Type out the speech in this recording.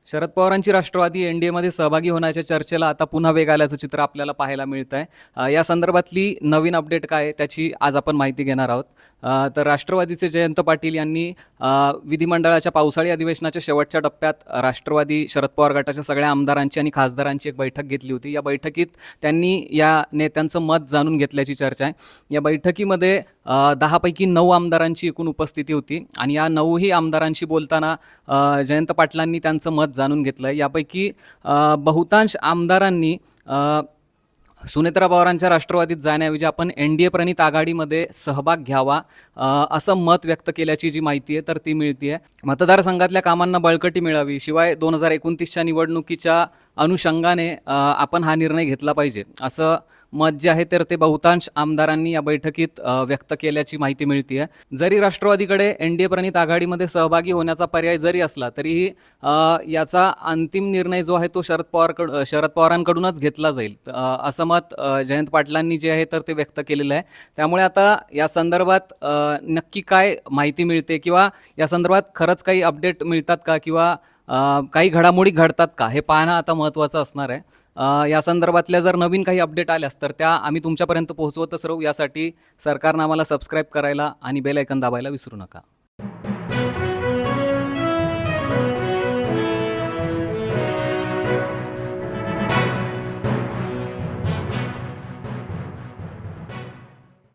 शरद पवारांची राष्ट्रवादी एनडीएमध्ये सहभागी होण्याच्या चर्चेला आता पुन्हा वेग आल्याचं चित्र आपल्याला पाहायला मिळत आहे। या संदर्भातली नवीन अपडेट काय आहे त्याची आज आपण माहिती घेणार आहोत। तर राष्ट्रवादीचे जयंत पाटील यांनी विधिमंडळाच्या पावसाळी अधिवेशनाच्या शेवटच्या टप्प्यात राष्ट्रवादी शरद पवार गटाच्या सगळ्या आमदारांची आणि खासदारांची एक बैठक घेतली होती। या बैठकीत त्यांनी या नेत्यांचं मत जाणून घेतल्याची चर्चा आहे। या बैठकीमध्ये 10 पैकी 9 आमदारांची एकूण उपस्थिती होती आणि या 9ही आमदारांशी बोलताना जयंत पाटलांनी त्यांचं मत जाणून घेतलं। यापैकी बहुतांश आमदारांनी सुनेत्रा पवारांच्या राष्ट्रवादीत जाण्याऐवजी आपण एनडीए प्रणित आघाडीमध्ये सहभाग घ्यावा असं मत व्यक्त केल्याची जी माहिती आहे तर ती मिळते आहे। मतदारसंघातल्या कामांना बळकटी मिळावी, शिवाय 2029च्या निवडणुकीच्या अनुषंगाने आपण हा निर्णय घेतला पाहिजे असं मत जे आहे तर ते बहुतांश आमदारांनी या बैठकीत व्यक्त केल्याची माहिती मिळते आहे। जरी राष्ट्रवादीकडे एनडीए प्रणित आघाडीमध्ये सहभागी होण्याचा पर्याय जरी असला तरीही याचा अंतिम निर्णय जो आहे तो शरद पवारांकडूनच घेतला जाईल असं मत जयंत पाटलांनी जे आहे तर ते व्यक्त केलेलं आहे। त्यामुळे आता या संदर्भात नक्की काय माहिती मिळते किंवा या संदर्भात खरंच काही अपडेट मिळतात का किंवा काही घडामोडी घडतात का हे पाहणं आता महत्त्वाचं असणार आहे। या संदर्भातल्या जर नवीन काही अपडेट आल्यास तर त्या आम्ही तुमच्यापर्यंत पोहोचवतच राहू। यासाठी सरकारनं आम्हाला सबस्क्राईब करायला आणि बेल आयकॉन दाबायला विसरू नका।